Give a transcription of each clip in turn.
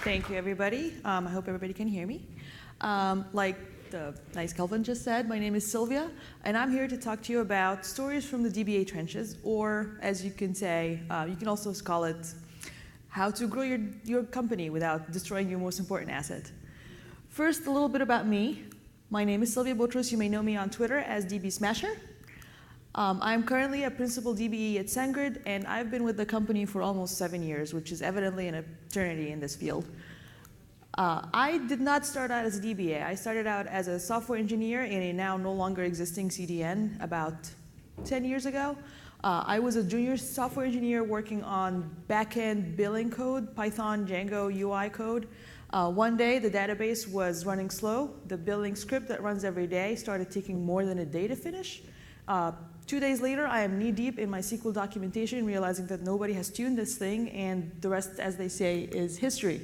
Thank you, everybody. I hope everybody can hear me. Like the nice Kelvin just said, my name is Silvia, and I'm here to talk to you about stories from the DBA trenches, or as you can say, you can also call it how to grow your company without destroying your most important asset. First, a little bit about me. My name is Silvia Botros. You may know me on Twitter as DB Smasher. I'm currently a principal DBE at SendGrid, and I've been with the company for almost 7 years, which is evidently an eternity in this field. I did not start out as a DBA. I started out as a software engineer in a now no longer existing CDN about 10 years ago. I was a junior software engineer working on back-end billing code, Python, Django, UI code. One day, the database was running slow. The billing script that runs every day started taking more than a day to finish. 2 days later, I am knee-deep in my SQL documentation, realizing that nobody has tuned this thing, and the rest, as they say, is history.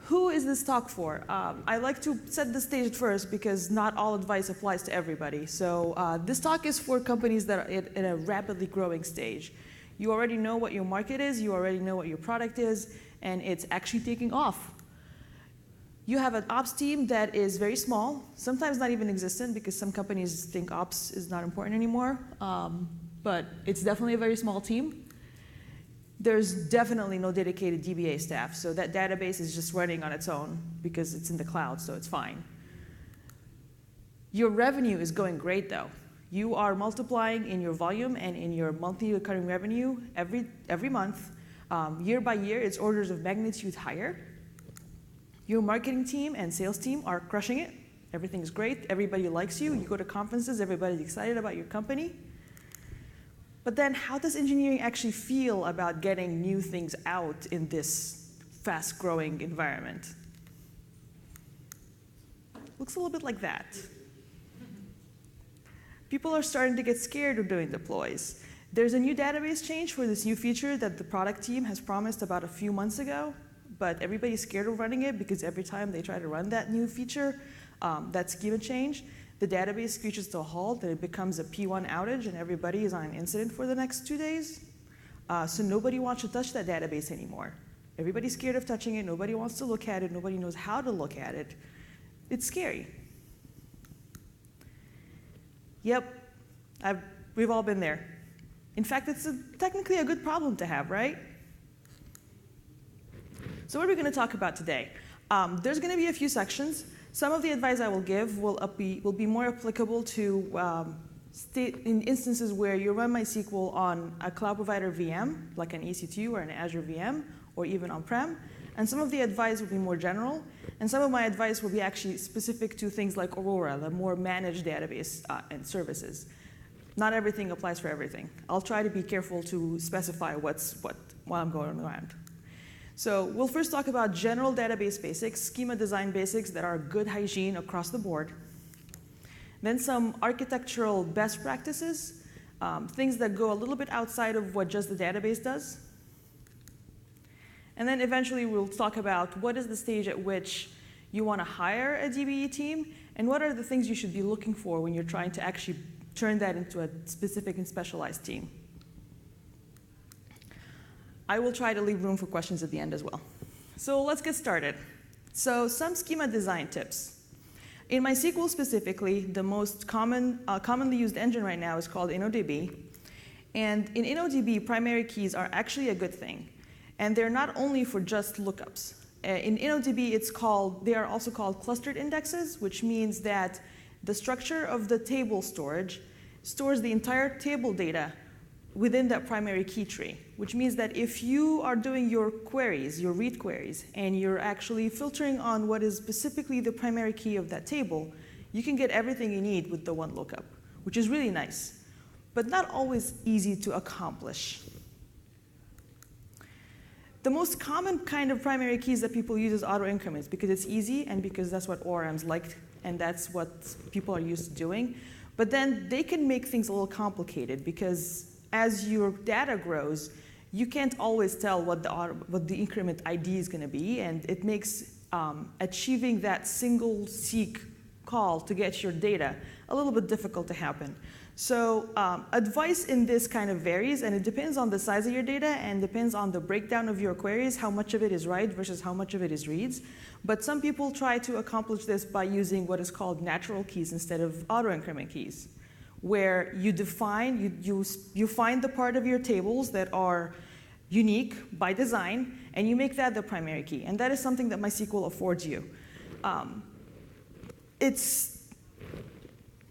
Who is this talk for? I like to set the stage first because not all advice applies to everybody. So this talk is for companies that are at a rapidly growing stage. You already know what your market is, you already know what your product is, and it's actually taking off. You have an ops team that is very small, sometimes not even existent because some companies think ops is not important anymore, but it's definitely a very small team. There's definitely no dedicated DBA staff, so that database is just running on its own because it's in the cloud, so it's fine. Your revenue is going great, though. You are multiplying in your volume and in your monthly recurring revenue every month. Year by year, it's orders of magnitude higher. Your marketing team and sales team are crushing it. Everything's great. Everybody likes you. You go to conferences. Everybody's excited about your company. But then how does engineering actually feel about getting new things out in this fast-growing environment? Looks a little bit like that. People are starting to get scared of doing deploys. There's a new database change for this new feature that the product team has promised about a few months ago, but everybody's scared of running it because every time they try to run that new feature, that schema change, the database screeches to a halt and it becomes a P1 outage and everybody is on an incident for the next 2 days. So nobody wants to touch that database anymore. Everybody's scared of touching it. Nobody wants to look at it. Nobody knows how to look at it. It's scary. Yep, we've all been there. In fact, it's technically a good problem to have, right? So what are we going to talk about today? There's going to be a few sections. Some of the advice I will give will be more applicable to in instances where you run MySQL on a cloud provider VM, like an EC2 or an Azure VM, or even on-prem. And some of the advice will be more general. And some of my advice will be actually specific to things like Aurora, the more managed database and services. Not everything applies for everything. I'll try to be careful to specify what while I'm going around. So we'll first talk about general database basics, schema design basics that are good hygiene across the board. Then some architectural best practices, things that go a little bit outside of what just the database does. And then eventually we'll talk about what is the stage at which you want to hire a DBE team, and what are the things you should be looking for when you're trying to actually turn that into a specific and specialized team. I will try to leave room for questions at the end as well. So let's get started. So some schema design tips. In MySQL specifically, the most commonly used engine right now is called InnoDB. And in InnoDB, primary keys are actually a good thing. And they're not only for just lookups. In InnoDB, they are also called clustered indexes, which means that the structure of the table storage stores the entire table data within that primary key tree, which means that if you are doing your queries, your read queries, and you're actually filtering on what is specifically the primary key of that table, you can get everything you need with the one lookup, which is really nice, but not always easy to accomplish. The most common kind of primary keys that people use is auto increments because it's easy and because that's what ORMs like and that's what people are used to doing. But then they can make things a little complicated because as your data grows, you can't always tell what the increment ID is going to be, and it makes achieving that single seek call to get your data a little bit difficult to happen. So advice in this kind of varies, and it depends on the size of your data and depends on the breakdown of your queries, how much of it is write versus how much of it is reads. But some people try to accomplish this by using what is called natural keys instead of auto-increment keys, where you define, you find the part of your tables that are unique by design, and you make that the primary key. And that is something that MySQL affords you. It's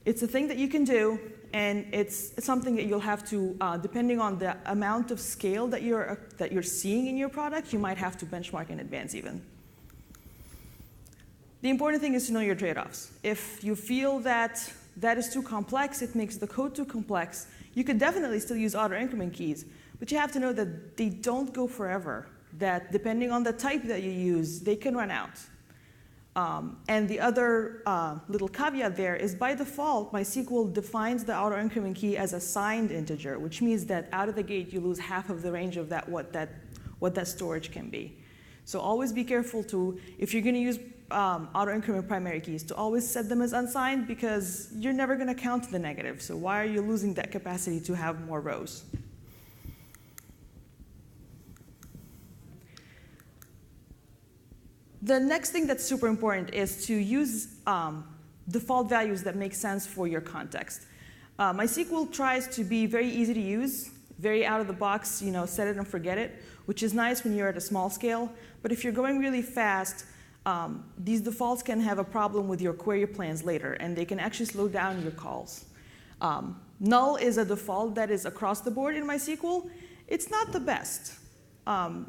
a thing that you can do, and it's something that you'll have to, depending on the amount of scale that you're seeing in your product, you might have to benchmark in advance even. The important thing is to know your trade-offs. If you feel that that is too complex, it makes the code too complex, you could definitely still use auto-increment keys, but you have to know that they don't go forever, that depending on the type that you use, they can run out. And the other little caveat there is by default, MySQL defines the auto-increment key as a signed integer, which means that out of the gate, you lose half of the range of what that storage can be. So always be careful to, if you're going to use auto-increment primary keys, to always set them as unsigned, because you're never going to count the negative. So why are you losing that capacity to have more rows? The next thing that's super important is to use default values that make sense for your context. MySQL tries to be very easy to use, very out of the box, set it and forget it, which is nice when you're at a small scale. But if you're going really fast, these defaults can have a problem with your query plans later, and they can actually slow down your calls. Null is a default that is across the board in MySQL. It's not the best.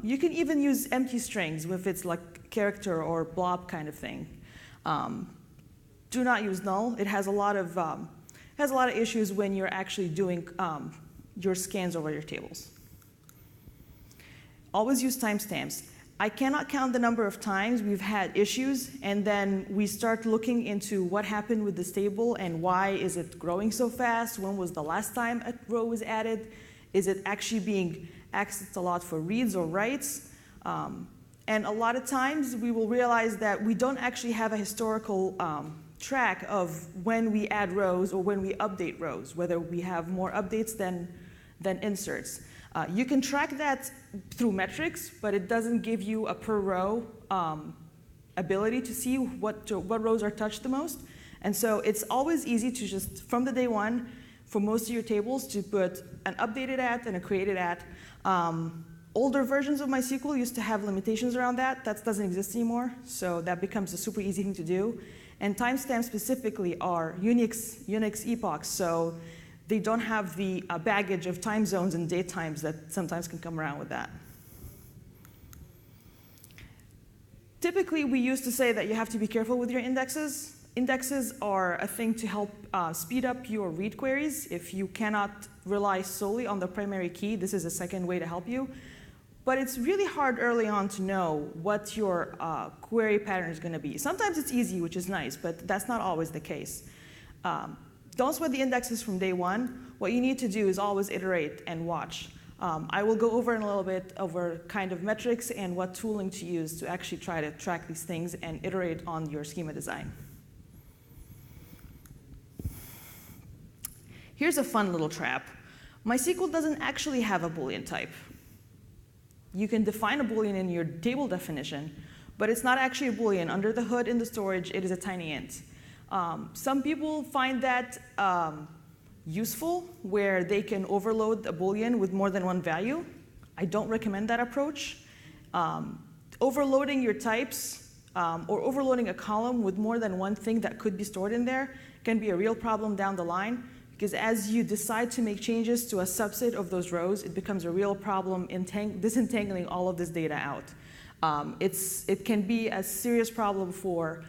You can even use empty strings if it's like character or blob kind of thing. Do not use null. It has a lot of issues when you're actually doing your scans over your tables. Always use timestamps. I cannot count the number of times we've had issues, and then we start looking into what happened with this table and why is it growing so fast? When was the last time a row was added? Is it actually being accessed a lot for reads or writes? And a lot of times we will realize that we don't actually have a historical track of when we add rows or when we update rows, whether we have more updates than inserts. You can track that through metrics, but it doesn't give you a per row ability to see what rows are touched the most. And so it's always easy to just, from the day one, for most of your tables, to put an updated at and a created at. Older versions of MySQL used to have limitations around that. That doesn't exist anymore, so that becomes a super easy thing to do. And timestamps specifically are Unix epochs, so they don't have the baggage of time zones and date times that sometimes can come around with that. Typically, we used to say that you have to be careful with your indexes. Indexes are a thing to help speed up your read queries. If you cannot rely solely on the primary key, this is a second way to help you. But it's really hard early on to know what your query pattern is going to be. Sometimes it's easy, which is nice, but that's not always the case. Don't sweat the indexes from day one. What you need to do is always iterate and watch. I will go over in a little bit over kind of metrics and what tooling to use to actually try to track these things and iterate on your schema design. Here's a fun little trap. MySQL doesn't actually have a Boolean type. You can define a Boolean in your table definition, but it's not actually a Boolean. Under the hood in the storage, it is a tiny int. Some people find that useful, where they can overload a Boolean with more than one value. I don't recommend that approach. Overloading your types or overloading a column with more than one thing that could be stored in there can be a real problem down the line, because as you decide to make changes to a subset of those rows, it becomes a real problem disentangling all of this data out. It can be a serious problem for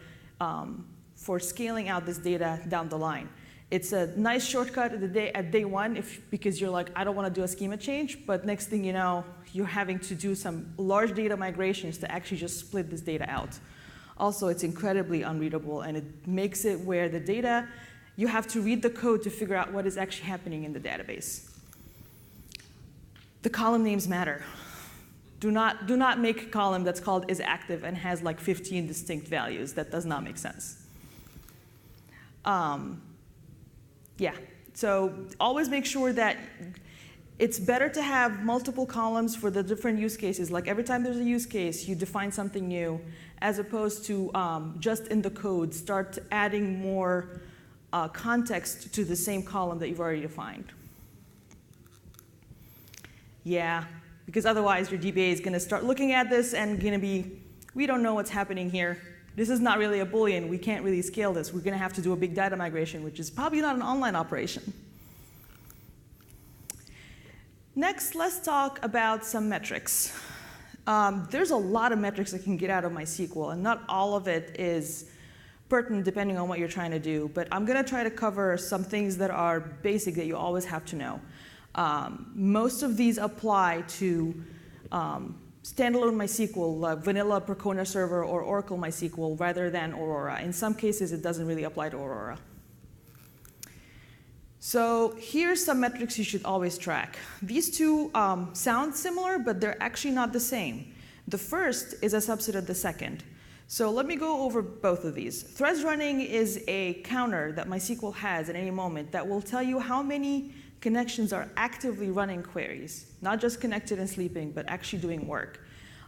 scaling out this data down the line. It's a nice shortcut at day one because you're like, I don't want to do a schema change, but next thing you know, you're having to do some large data migrations to actually just split this data out. Also, it's incredibly unreadable, and it makes it where the data, you have to read the code to figure out what is actually happening in the database. The column names matter. Do not make a column that's called isActive and has like 15 distinct values. That does not make sense. Yeah, So always make sure that it's better to have multiple columns for the different use cases. Like every time there's a use case, you define something new, as opposed to just in the code, start adding more context to the same column that you've already defined. Yeah, because otherwise your DBA is going to start looking at this and going to be, we don't know what's happening here. This is not really a Boolean. We can't really scale this. We're going to have to do a big data migration, which is probably not an online operation. Next, let's talk about some metrics. There's a lot of metrics I can get out of MySQL, and not all of it is pertinent depending on what you're trying to do. But I'm going to try to cover some things that are basic that you always have to know. Most of these apply to standalone MySQL, like vanilla Percona server or Oracle MySQL, rather than Aurora. In some cases, it doesn't really apply to Aurora. So here's some metrics you should always track. These two sound similar, but they're actually not the same. The first is a subset of the second. So let me go over both of these. Threads running is a counter that MySQL has at any moment that will tell you how many connections are actively running queries, not just connected and sleeping, but actually doing work.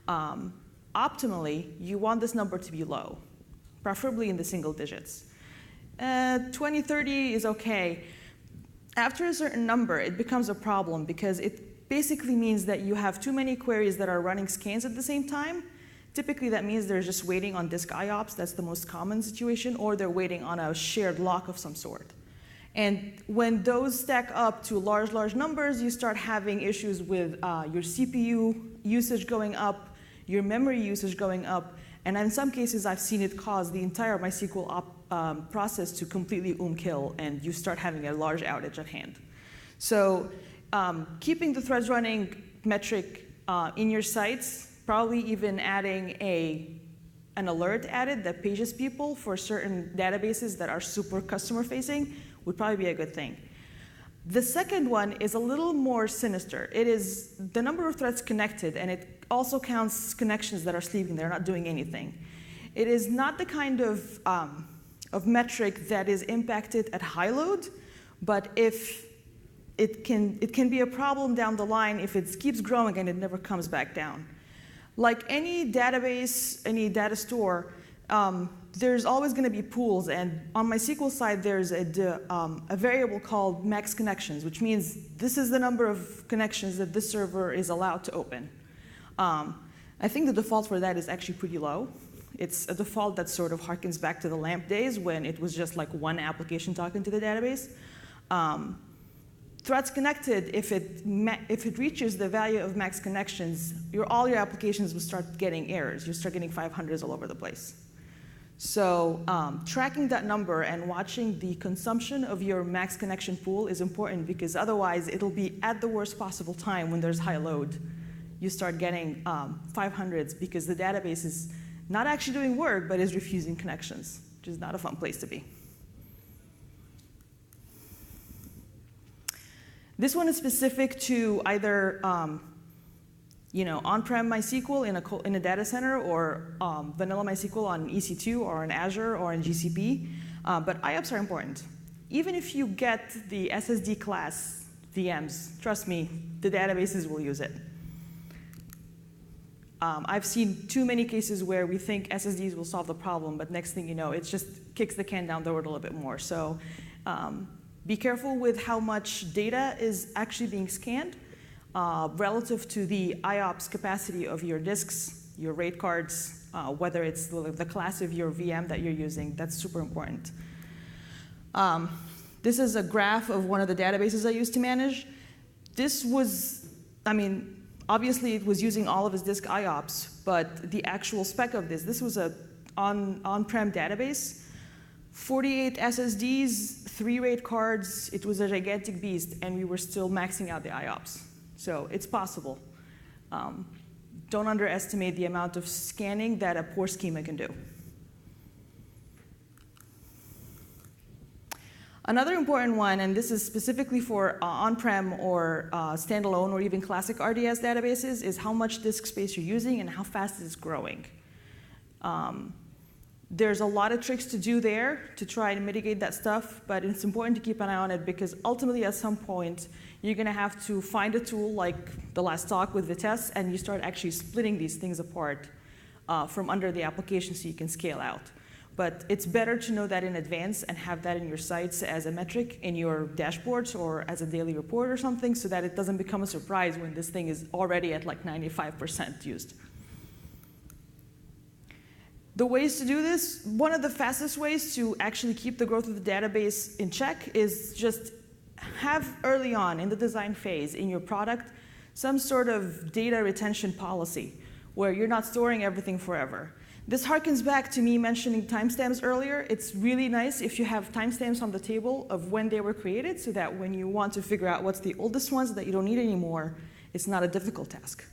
Optimally, you want this number to be low, preferably in the single digits. 20, 30 is okay. After a certain number, it becomes a problem because it basically means that you have too many queries that are running scans at the same time. Typically, that means they're just waiting on disk IOPS. That's the most common situation, or they're waiting on a shared lock of some sort. And when those stack up to large numbers, you start having issues with your CPU usage going up, your memory usage going up, and in some cases, I've seen it cause the entire MySQL process to completely kill, and you start having a large outage at hand. So keeping the threads running metric in your sites, probably even adding an alert added that pages people for certain databases that are super customer-facing would probably be a good thing. The second one is a little more sinister. It is the number of threads connected, and it also counts connections that are sleeping. They're not doing anything. It is not the kind of metric that is impacted at high load, but if it can be a problem down the line if it keeps growing and it never comes back down. Like any database, any data store, there's always going to be pools, and on MySQL side, there's a variable called max connections, which means this is the number of connections that this server is allowed to open. I think the default for that is actually pretty low. It's a default that sort of harkens back to the LAMP days when it was just like one application talking to the database. Threads connected, if it reaches the value of max connections, all your applications will start getting errors. You start getting 500s all over the place. So tracking that number and watching the consumption of your max connection pool is important, because otherwise it'll be at the worst possible time when there's high load. You start getting 500s because the database is not actually doing work, but is refusing connections, which is not a fun place to be. This one is specific to either on-prem MySQL in a data center, or vanilla MySQL on EC2 or on Azure or on GCP. But IOPS are important. Even if you get the SSD class VMs, trust me, the databases will use it. I've seen too many cases where we think SSDs will solve the problem, but next thing you know, it just kicks the can down the road a little bit more. So be careful with how much data is actually being scanned relative to the IOPS capacity of your disks, your RAID cards, whether it's the class of your VM that you're using. That's super important. This is a graph of one of the databases I used to manage. This was, obviously it was using all of its disk IOPS, but the actual spec of this was a on-prem database. 48 SSDs, 3 RAID cards. It was a gigantic beast, and we were still maxing out the IOPS. So it's possible. Don't underestimate the amount of scanning that a poor schema can do. Another important one, and this is specifically for on-prem or standalone or even classic RDS databases, is how much disk space you're using and how fast it's growing. There's a lot of tricks to do there to try and mitigate that stuff, but it's important to keep an eye on it because ultimately at some point you're going to have to find a tool like the last talk with Vitesse, and you start actually splitting these things apart from under the application so you can scale out. But it's better to know that in advance and have that in your sites as a metric in your dashboards or as a daily report or something so that it doesn't become a surprise when this thing is already at like 95% used. The ways to do this, one of the fastest ways to actually keep the growth of the database in check is just have early on in the design phase in your product some sort of data retention policy where you're not storing everything forever. This harkens back to me mentioning timestamps earlier. It's really nice if you have timestamps on the table of when they were created so that when you want to figure out what's the oldest ones that you don't need anymore, it's not a difficult task.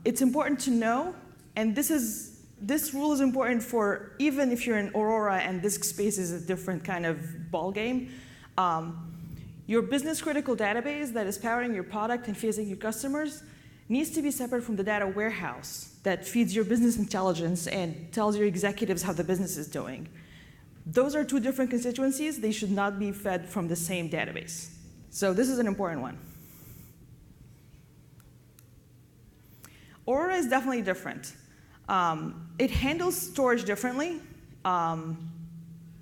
It's important to know, and this rule is important for even if you're in Aurora and disk space is a different kind of ball game. Your business critical database that is powering your product and facing your customers needs to be separate from the data warehouse that feeds your business intelligence and tells your executives how the business is doing. Those are two different constituencies. They should not be fed from the same database. So this is an important one. Aurora is definitely different. It handles storage differently.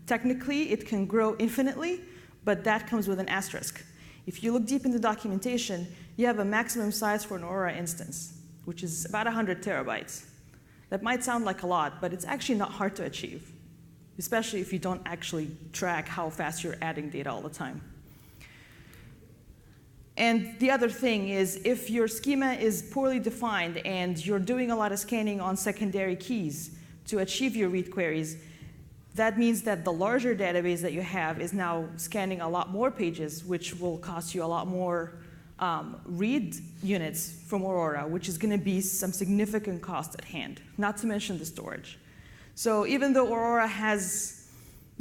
Technically, it can grow infinitely, but that comes with an asterisk. If you look deep into documentation, you have a maximum size for an Aurora instance, which is about 100 terabytes. That might sound like a lot, but it's actually not hard to achieve, especially if you don't actually track how fast you're adding data all the time. And the other thing is, if your schema is poorly defined and you're doing a lot of scanning on secondary keys to achieve your read queries, that means that the larger database that you have is now scanning a lot more pages, which will cost you a lot more read units from Aurora, which is going to be some significant cost at hand, not to mention the storage. So even though Aurora has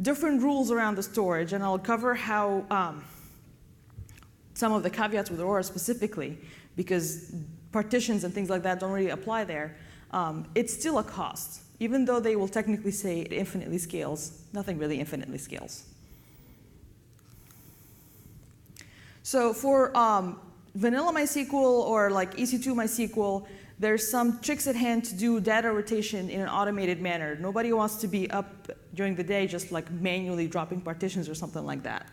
different rules around the storage, and I'll cover how some of the caveats with Aurora specifically, because partitions and things like that don't really apply there, it's still a cost. Even though they will technically say it infinitely scales, nothing really infinitely scales. So for vanilla MySQL or like EC2 MySQL, there's some tricks at hand to do data rotation in an automated manner. Nobody wants to be up during the day just like manually dropping partitions or something like that.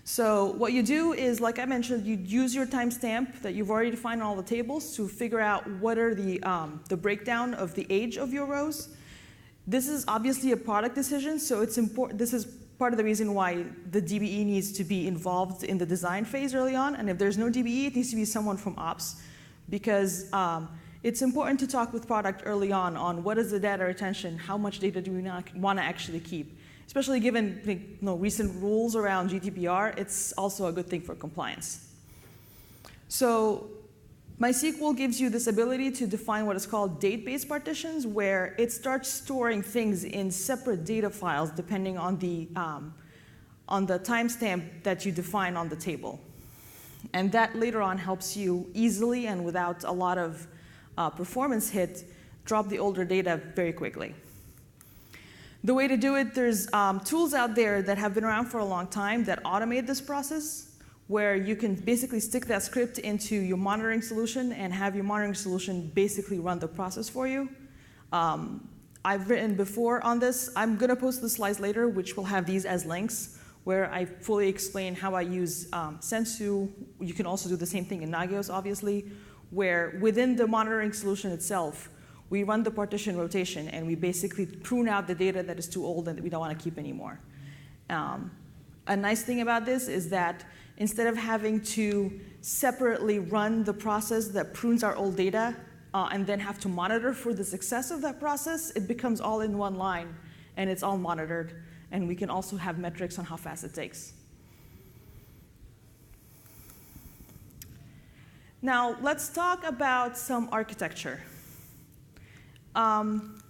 So what you do is, like I mentioned, you use your timestamp that you've already defined on all the tables to figure out what are the breakdown of the age of your rows. This is obviously a product decision, so it's important. This is part of the reason why the DBE needs to be involved in the design phase early on. And if there's no DBE, it needs to be someone from ops, because it's important to talk with product early on what is the data retention, how much data do we not want to actually keep. Especially given recent rules around GDPR, it's also a good thing for compliance. So MySQL gives you this ability to define what is called date-based partitions, where it starts storing things in separate data files depending on the timestamp that you define on the table. And that later on helps you easily and without a lot of performance hit drop the older data very quickly. The way to do it, there's tools out there that have been around for a long time that automate this process, where you can basically stick that script into your monitoring solution and have your monitoring solution basically run the process for you. I've written before on this. I'm going to post the slides later, which will have these as links, where I fully explain how I use Sensu. You can also do the same thing in Nagios, obviously, where within the monitoring solution itself, we run the partition rotation, and we basically prune out the data that is too old and that we don't want to keep anymore. A nice thing about this is that instead of having to separately run the process that prunes our old data and then have to monitor for the success of that process, it becomes all in one line, and it's all monitored. And we can also have metrics on how fast it takes. Now, let's talk about some architecture. ORMs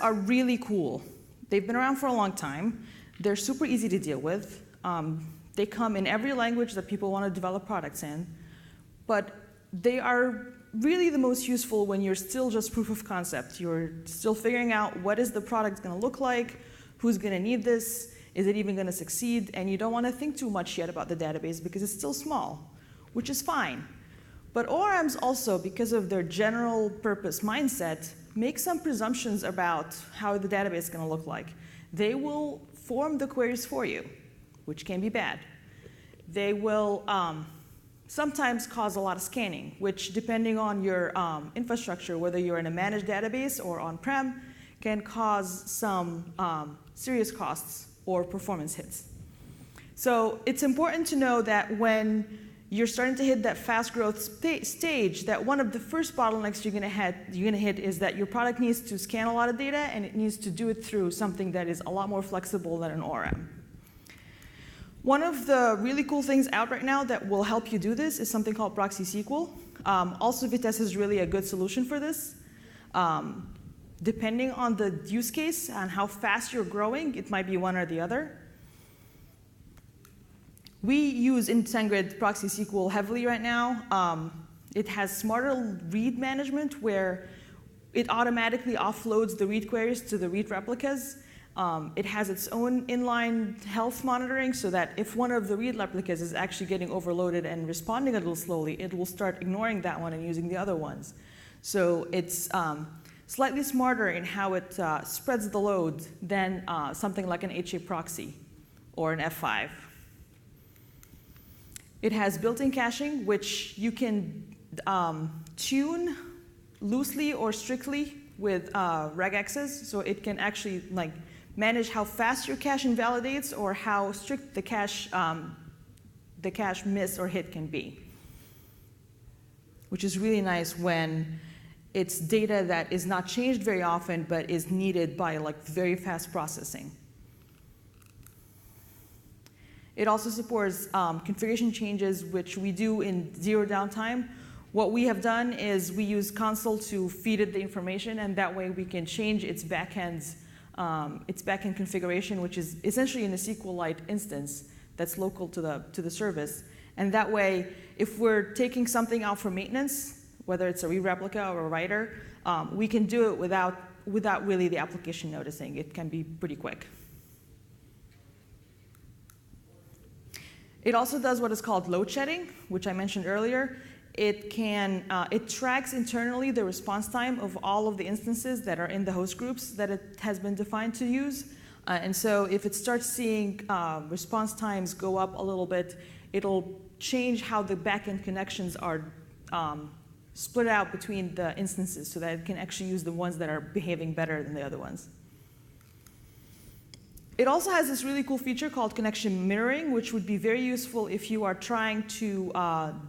are really cool. They've been around for a long time. They're super easy to deal with. They come in every language that people want to develop products in. But they are really the most useful when you're still just proof of concept. You're still figuring out what is the product going to look like, who's going to need this, is it even going to succeed, and you don't want to think too much yet about the database because it's still small, which is fine. But ORMs also, because of their general purpose mindset, make some presumptions about how the database is going to look like. They will form the queries for you, which can be bad. They will sometimes cause a lot of scanning, which, depending on your infrastructure, whether you're in a managed database or on-prem, can cause some serious costs or performance hits. So it's important to know that when you're starting to hit that fast growth stage, that one of the first bottlenecks you're going to hit is that your product needs to scan a lot of data, and it needs to do it through something that is a lot more flexible than an ORM. One of the really cool things out right now that will help you do this is something called Proxy SQL. Also, Vitess is really a good solution for this. Depending on the use case and how fast you're growing, it might be one or the other. We use in SendGrid Proxy SQL heavily right now. It has smarter read management where it automatically offloads the read queries to the read replicas. It has its own inline health monitoring so that if one of the read replicas is actually getting overloaded and responding a little slowly, it will start ignoring that one and using the other ones. So it's slightly smarter in how it spreads the load than something like an HA proxy or an F5. It has built-in caching, which you can tune loosely or strictly with regexes, so it can actually manage how fast your cache invalidates or how strict the cache miss or hit can be, which is really nice when it's data that is not changed very often but is needed by very fast processing. It also supports configuration changes, which we do in zero downtime. What we have done is we use console to feed it the information, and that way we can change its backend configuration, which is essentially in a SQLite instance that's local to the service. And that way, if we're taking something out for maintenance, whether it's a rereplica or a writer, we can do it without really the application noticing. It can be pretty quick. It also does what is called load shedding, which I mentioned earlier. It tracks internally the response time of all of the instances that are in the host groups that it has been defined to use. And so if it starts seeing response times go up a little bit, it'll change how the backend connections are split out between the instances so that it can actually use the ones that are behaving better than the other ones. It also has this really cool feature called connection mirroring, which would be very useful if you are trying to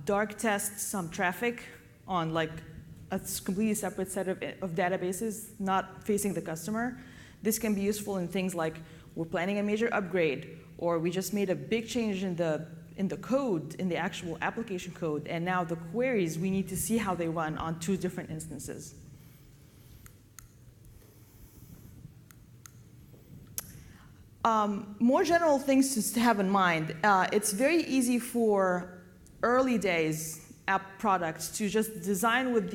dark test some traffic on a completely separate set of databases, not facing the customer. This can be useful in things like we're planning a major upgrade, or we just made a big change in the code, in the actual application code, and now the queries, we need to see how they run on two different instances. More general things to have in mind. It's very easy for early days app products to just design with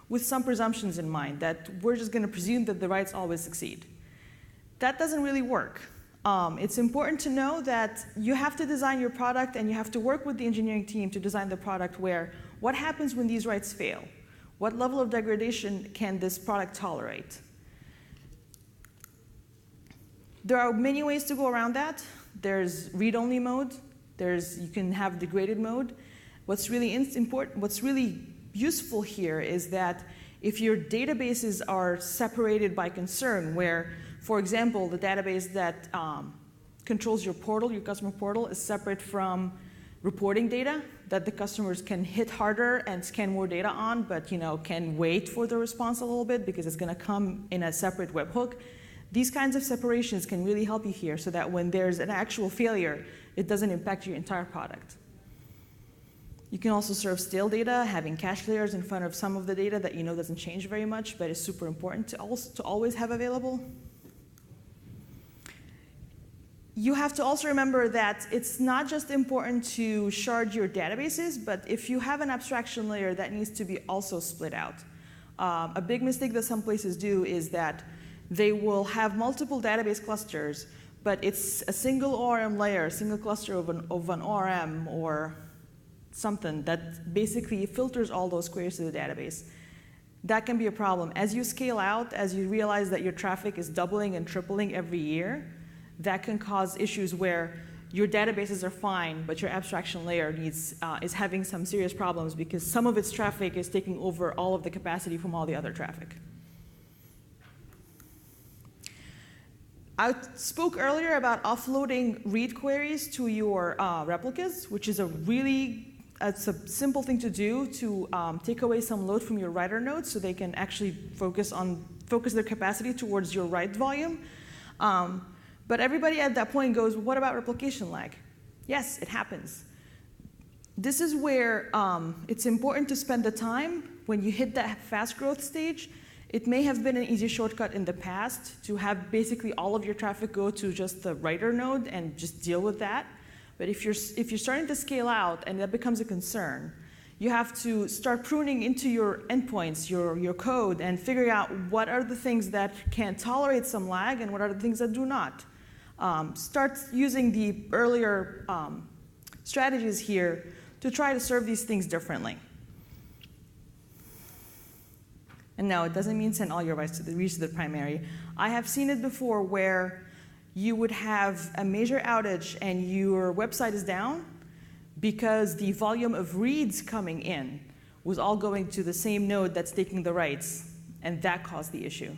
with some presumptions in mind, that we're just going to presume that the writes always succeed. That doesn't really work. It's important to know that you have to design your product and you have to work with the engineering team to design the product where what happens when these writes fail? What level of degradation can this product tolerate? There are many ways to go around that. There's read-only mode. You can have degraded mode. What's really useful here is that if your databases are separated by concern, where, for example, the database that controls your portal, your customer portal, is separate from reporting data that the customers can hit harder and scan more data on, but can wait for the response a little bit because it's going to come in a separate webhook. These kinds of separations can really help you here so that when there's an actual failure, it doesn't impact your entire product. You can also serve stale data, having cache layers in front of some of the data that doesn't change very much, but is super important to always have available. You have to also remember that it's not just important to shard your databases, but if you have an abstraction layer, that needs to be also split out. A big mistake that some places do is that they will have multiple database clusters, but it's a single ORM layer, a single cluster of an ORM or something that basically filters all those queries to the database. That can be a problem. As you scale out, as you realize that your traffic is doubling and tripling every year, that can cause issues where your databases are fine, but your abstraction layer is having some serious problems because some of its traffic is taking over all of the capacity from all the other traffic. I spoke earlier about offloading read queries to your replicas, which is it's a simple thing to do to take away some load from your writer nodes so they can actually focus their capacity towards your write volume. But everybody at that point goes, what about replication lag? Yes, it happens. This is where it's important to spend the time when you hit that fast growth stage. It may have been an easy shortcut in the past to have basically all of your traffic go to just the writer node and just deal with that. But if you're starting to scale out and that becomes a concern, you have to start pruning into your endpoints, your code, and figuring out what are the things that can tolerate some lag and what are the things that do not. Start using the earlier strategies here to try to serve these things differently. And no, it doesn't mean send all your writes to the primary. I have seen it before where you would have a major outage and your website is down because the volume of reads coming in was all going to the same node that's taking the writes, and that caused the issue.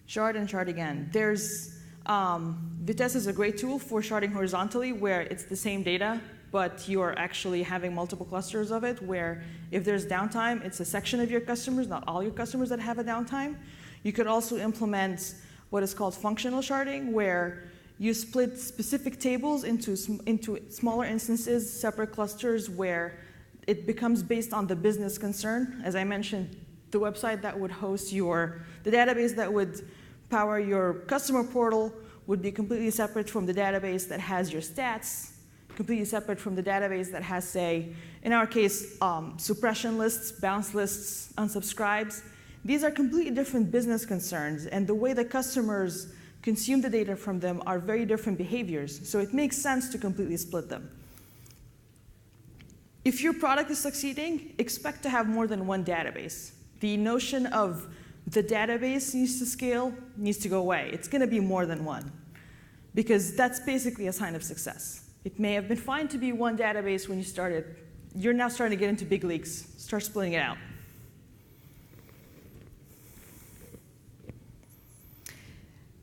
Shard and shard again. Vitess is a great tool for sharding horizontally where it's the same data, but you're actually having multiple clusters of it where if there's downtime, it's a section of your customers, not all your customers that have a downtime. You could also implement what is called functional sharding where you split specific tables into smaller instances, separate clusters where it becomes based on the business concern. As I mentioned, the website that would host the database that would power your customer portal would be completely separate from the database that has your stats, completely separate from the database that has, say, in our case, suppression lists, bounce lists, unsubscribes. These are completely different business concerns, and the way the customers consume the data from them are very different behaviors, so it makes sense to completely split them. If your product is succeeding, expect to have more than one database. The notion of the database needs to scale needs to go away. It's going to be more than one, because that's basically a sign of success. It may have been fine to be one database when you started. You're now starting to get into big leagues. Start splitting it out.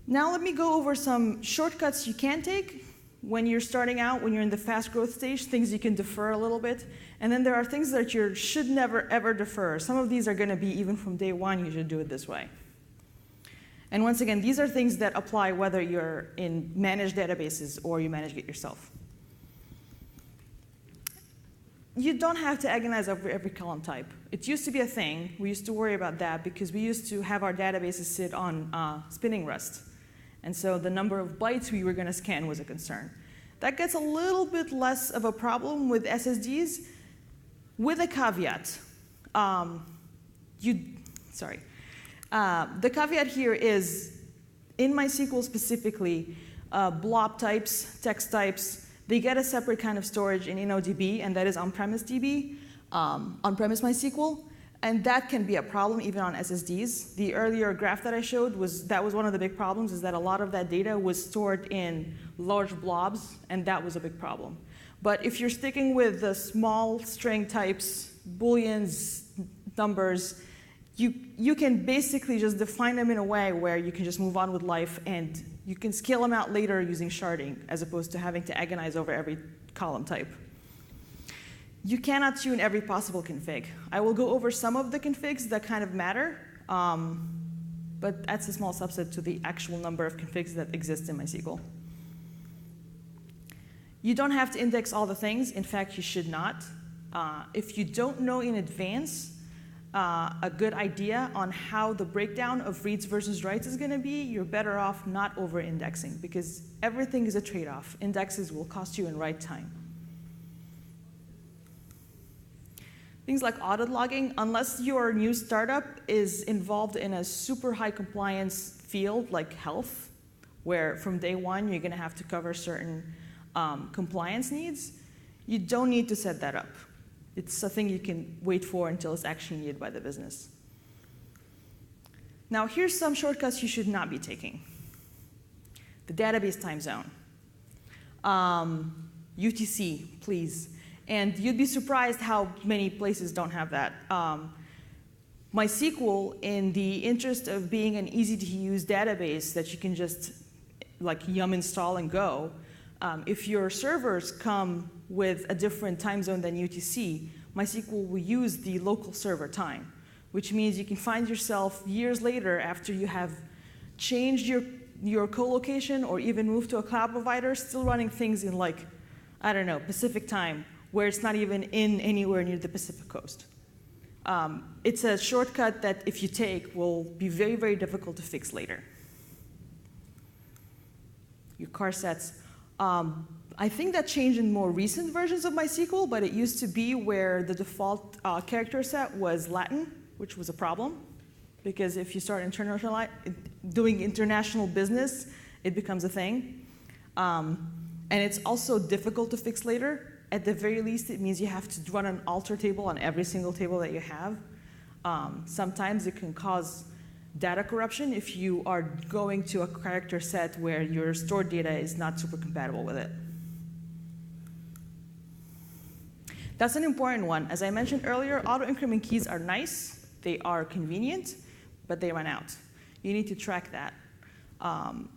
Now let me go over some shortcuts you can take when you're starting out, when you're in the fast growth stage, things you can defer a little bit. And then there are things that you should never, ever defer. Some of these are going to be, even from day one, you should do it this way. And once again, these are things that apply whether you're in managed databases or you manage it yourself. You don't have to agonize over every column type. It used to be a thing. We used to worry about that because we used to have our databases sit on spinning rust. And so the number of bytes we were going to scan was a concern. That gets a little bit less of a problem with SSDs, with a caveat. The caveat here is, in MySQL specifically, blob types, text types, they get a separate kind of storage in InnoDB, and that is on-premise DB, on-premise MySQL. And that can be a problem even on SSDs. The earlier graph that I showed that was one of the big problems, is that a lot of that data was stored in large blobs, and that was a big problem. But if you're sticking with the small string types, booleans, numbers, you can basically just define them in a way where you can just move on with life, and you can scale them out later using sharding, as opposed to having to agonize over every column type. You cannot tune every possible config. I will go over some of the configs that kind of matter, but that's a small subset to the actual number of configs that exist in MySQL. You don't have to index all the things. In fact, you should not. If you don't know in advance a good idea on how the breakdown of reads versus writes is going to be, you're better off not over-indexing, because everything is a trade-off. Indexes will cost you in write time. Things like audit logging, unless your new startup is involved in a super high compliance field like health, where from day one you're going to have to cover certain compliance needs, you don't need to set that up. It's a thing you can wait for until it's actually needed by the business. Now, here's some shortcuts you should not be taking. The database time zone. UTC, please. And you'd be surprised how many places don't have that. MySQL, in the interest of being an easy-to-use database that you can just like yum install and go, if your servers come with a different time zone than UTC, MySQL will use the local server time, which means you can find yourself years later after you have changed your co-location or even moved to a cloud provider, still running things in like, I don't know, Pacific time, where it's not even in anywhere near the Pacific coast. It's a shortcut that if you take will be very, very difficult to fix later. Your car sets. I think that changed in more recent versions of MySQL, but it used to be where the default character set was Latin, which was a problem, because if you start doing international business, it becomes a thing. And it's also difficult to fix later. At the very least, it means you have to run an alter table on every single table that you have. Sometimes it can cause data corruption if you are going to a character set where your stored data is not super compatible with it. That's an important one. As I mentioned earlier, auto-increment keys are nice. They are convenient, but they run out. You need to track that.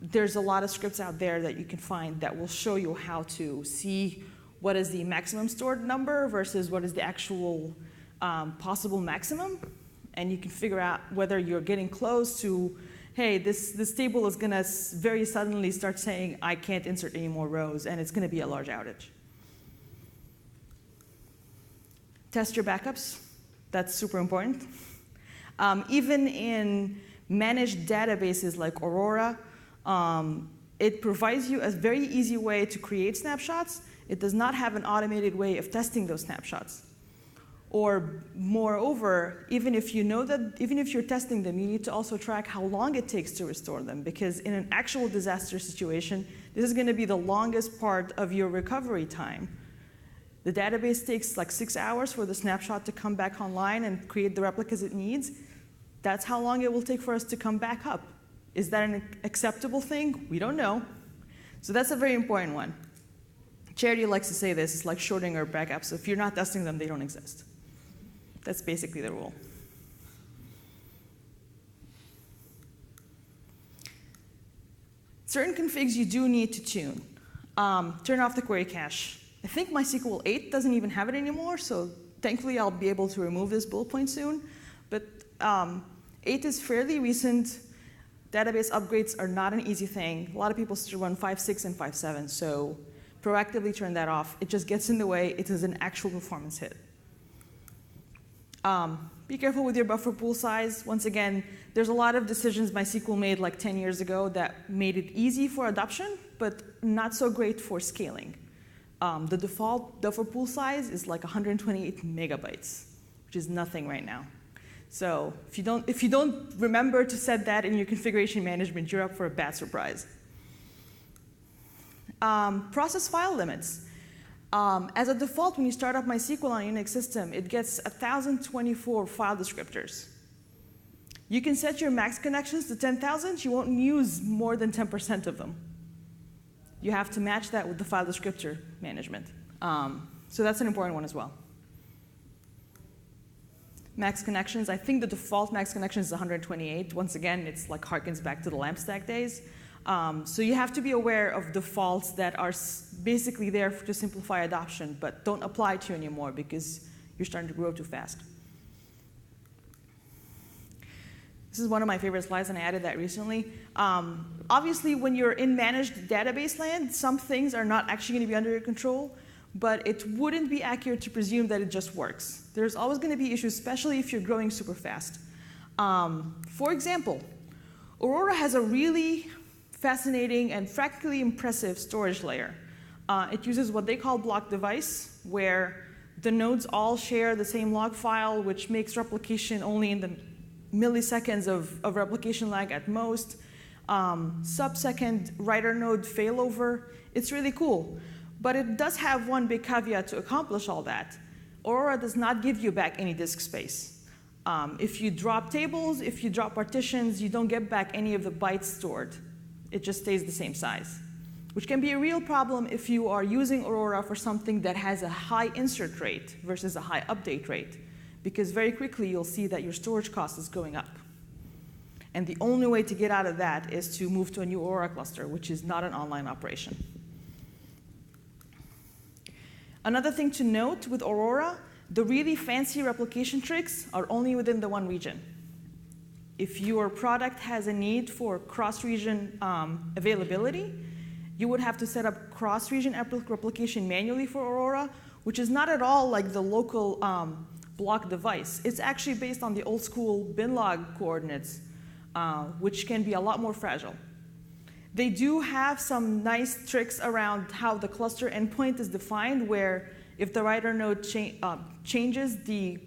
There's a lot of scripts out there that you can find that will show you how to see what is the maximum stored number versus what is the actual possible maximum. And you can figure out whether you're getting close to, hey, this table is going to very suddenly start saying, I can't insert any more rows, and it's going to be a large outage. Test your backups. That's super important. Even in managed databases like Aurora, it provides you a very easy way to create snapshots. It does not have an automated way of testing those snapshots. Or moreover, even if you're testing them, you need to also track how long it takes to restore them, because in an actual disaster situation, this is going to be the longest part of your recovery time. The database takes like 6 hours for the snapshot to come back online and create the replicas it needs. That's how long it will take for us to come back up. Is that an acceptable thing? We don't know. So that's a very important one. Charity likes to say this, it's like Schrodinger backups. If you're not testing them, they don't exist. That's basically the rule. Certain configs you do need to tune. Turn off the query cache. I think MySQL 8 doesn't even have it anymore, so thankfully I'll be able to remove this bullet point soon. But 8 is fairly recent. Database upgrades are not an easy thing. A lot of people still run 5.6 and 5.7, so proactively turn that off. It just gets in the way. It is an actual performance hit. Be careful with your buffer pool size. Once again, there's a lot of decisions MySQL made like 10 years ago that made it easy for adoption, but not so great for scaling. The default buffer pool size is like 128 megabytes, which is nothing right now. So if you don't remember to set that in your configuration management, you're up for a bad surprise. Process file limits. As a default, when you start up MySQL on a Unix system, it gets 1,024 file descriptors. You can set your max connections to 10,000. You won't use more than 10% of them. You have to match that with the file descriptor management. So that's an important one as well. Max connections, I think the default max connection is 128. Once again, it's like harkens back to the LAMP stack days. So you have to be aware of defaults that are basically there to simplify adoption, but don't apply to you anymore because you're starting to grow too fast. This is one of my favorite slides, and I added that recently. Obviously, when you're in managed database land, some things are not actually going to be under your control, but it wouldn't be accurate to presume that it just works. There's always going to be issues, especially if you're growing super fast. For example, Aurora has a really fascinating and practically impressive storage layer. It uses what they call block device, where the nodes all share the same log file, which makes replication only in the milliseconds of replication lag at most. Sub-second writer node failover. It's really cool. But it does have one big caveat to accomplish all that. Aurora does not give you back any disk space. If you drop tables, if you drop partitions, you don't get back any of the bytes stored. It just stays the same size, which can be a real problem if you are using Aurora for something that has a high insert rate versus a high update rate, because very quickly you'll see that your storage cost is going up. And the only way to get out of that is to move to a new Aurora cluster, which is not an online operation. Another thing to note with Aurora, the really fancy replication tricks are only within the one region. If your product has a need for cross-region availability, you would have to set up cross-region replication manually for Aurora, which is not at all like the local block device. It's actually based on the old school bin log coordinates, which can be a lot more fragile. They do have some nice tricks around how the cluster endpoint is defined, where if the writer node changes, the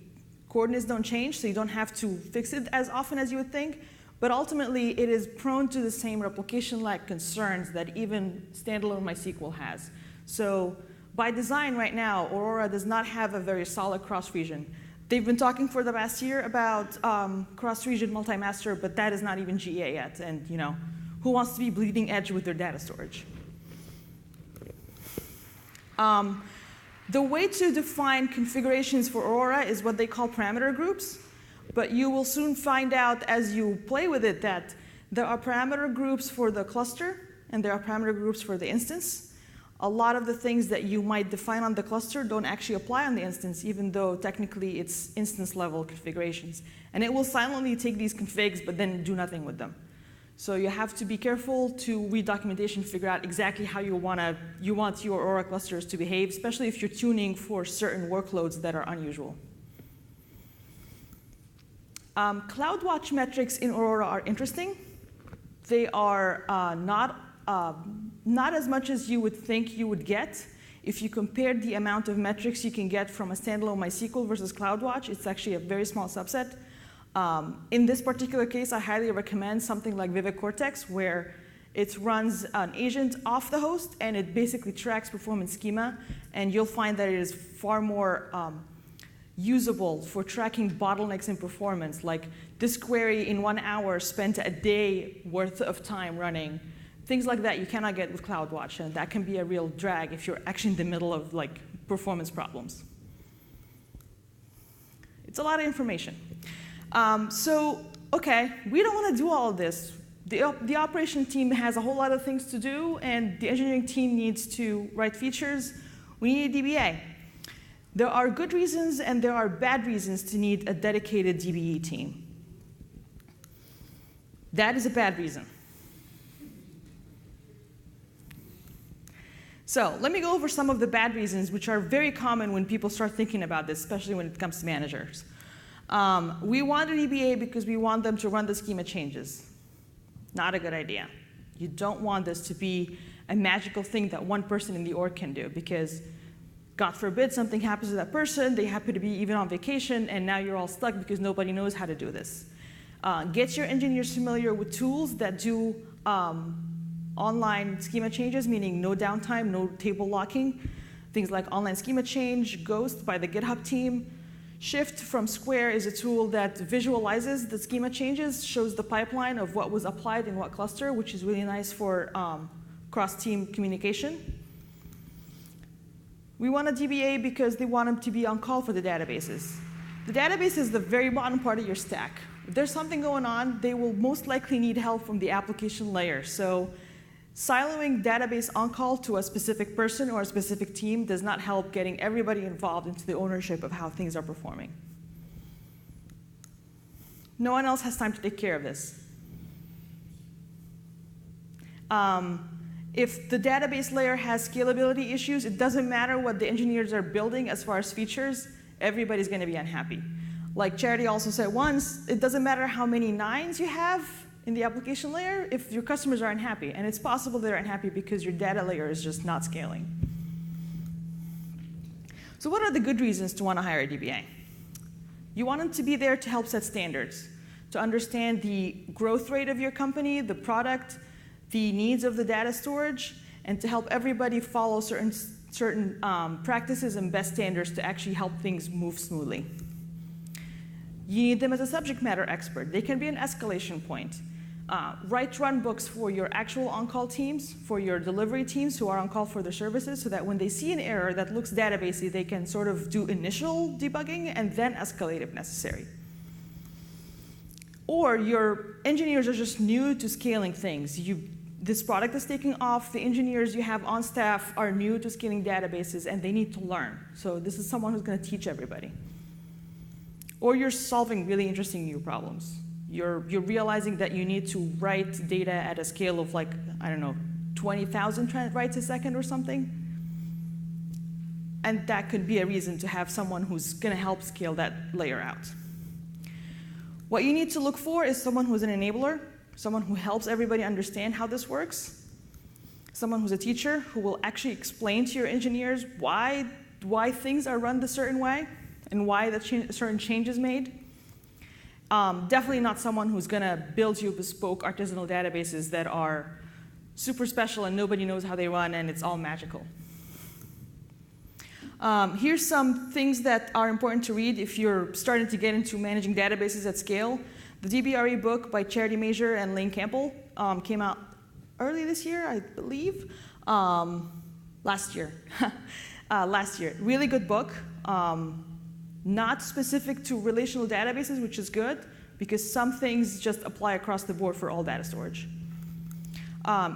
coordinates don't change, so you don't have to fix it as often as you would think. But ultimately, it is prone to the same replication lag concerns that even standalone MySQL has. So by design right now, Aurora does not have a very solid cross-region. They've been talking for the past year about cross-region multi-master, but that is not even GA yet. And who wants to be bleeding edge with their data storage? The way to define configurations for Aurora is what they call parameter groups. But you will soon find out as you play with it that there are parameter groups for the cluster, and there are parameter groups for the instance. A lot of the things that you might define on the cluster don't actually apply on the instance, even though technically it's instance-level configurations. And it will silently take these configs, but then do nothing with them. So you have to be careful to read documentation, figure out exactly how you want your Aurora clusters to behave, especially if you're tuning for certain workloads that are unusual. CloudWatch metrics in Aurora are interesting. They are not as much as you would think you would get. If you compare the amount of metrics you can get from a standalone MySQL versus CloudWatch, it's actually a very small subset. In this particular case, I highly recommend something like Vivid Cortex, where it runs an agent off the host, and it basically tracks performance schema. And you'll find that it is far more usable for tracking bottlenecks in performance, like this query in 1 hour spent a day worth of time running. Things like that you cannot get with CloudWatch, and that can be a real drag if you're actually in the middle of performance problems. It's a lot of information. Okay, we don't want to do all of this. The operation team has a whole lot of things to do, and the engineering team needs to write features. We need a DBA. There are good reasons and there are bad reasons to need a dedicated DBE team. That is a bad reason. So let me go over some of the bad reasons, which are very common when people start thinking about this, especially when it comes to managers. We want a DBA because we want them to run the schema changes. Not a good idea. You don't want this to be a magical thing that one person in the org can do, because God forbid something happens to that person, they happen to be even on vacation, and now you're all stuck because nobody knows how to do this. Get your engineers familiar with tools that do online schema changes, meaning no downtime, no table locking. Things like online schema change, Ghost by the GitHub team. Shift from Square is a tool that visualizes the schema changes, shows the pipeline of what was applied in what cluster, which is really nice for cross-team communication. We want a DBA because they want them to be on call for the databases. The database is the very bottom part of your stack. If there's something going on, they will most likely need help from the application layer. So siloing database on-call to a specific person or a specific team does not help getting everybody involved into the ownership of how things are performing. No one else has time to take care of this. If the database layer has scalability issues, it doesn't matter what the engineers are building as far as features, everybody's going to be unhappy. Like Charity also said once, it doesn't matter how many nines you have in the application layer if your customers are unhappy. And it's possible they're unhappy because your data layer is just not scaling. So what are the good reasons to want to hire a DBA? You want them to be there to help set standards, to understand the growth rate of your company, the product, the needs of the data storage, and to help everybody follow certain practices and best standards to actually help things move smoothly. You need them as a subject matter expert. They can be an escalation point. Write run books for your actual on-call teams, for your delivery teams who are on call for their services, so that when they see an error that looks databasey, they can sort of do initial debugging and then escalate if necessary. Or your engineers are just new to scaling things. This product is taking off. The engineers you have on staff are new to scaling databases, and they need to learn. So this is someone who's going to teach everybody. Or you're solving really interesting new problems. You're realizing that you need to write data at a scale of, like, I don't know, 20,000 writes a second or something. And that could be a reason to have someone who's going to help scale that layer out. What you need to look for is someone who's an enabler, someone who helps everybody understand how this works, someone who's a teacher who will actually explain to your engineers why things are run a certain way and why certain changes made. Definitely not someone who's going to build you bespoke artisanal databases that are super special and nobody knows how they run and it's all magical. Here's some things that are important to read if you're starting to get into managing databases at scale. The DBRE book by Charity Major and Lane Campbell came out early this year, I believe. Last year. Last year. Really good book. Not specific to relational databases, which is good, because some things just apply across the board for all data storage.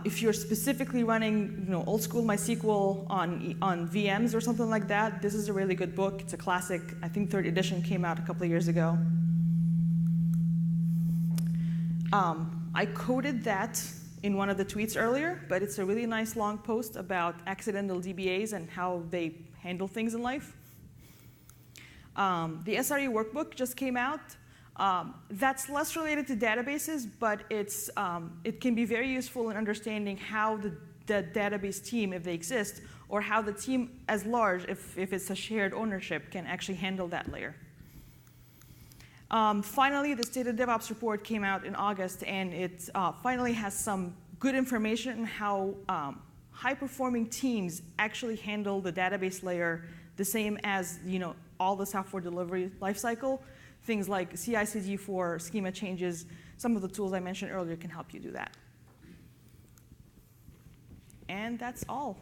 If you're specifically running, old school MySQL on VMs or something like that, this is a really good book. It's a classic. I think 3rd edition came out a couple of years ago. I coded that in one of the tweets earlier, but it's a really nice long post about accidental DBAs and how they handle things in life. The SRE workbook just came out. That's less related to databases, but it can be very useful in understanding how the database team, if they exist, or how the team as large, if it's a shared ownership, can actually handle that layer. Finally, the State of DevOps report came out in August, and it finally has some good information on how high-performing teams actually handle the database layer the same as all the software delivery lifecycle. Things like CI/CD for schema changes. Some of the tools I mentioned earlier can help you do that. And that's all.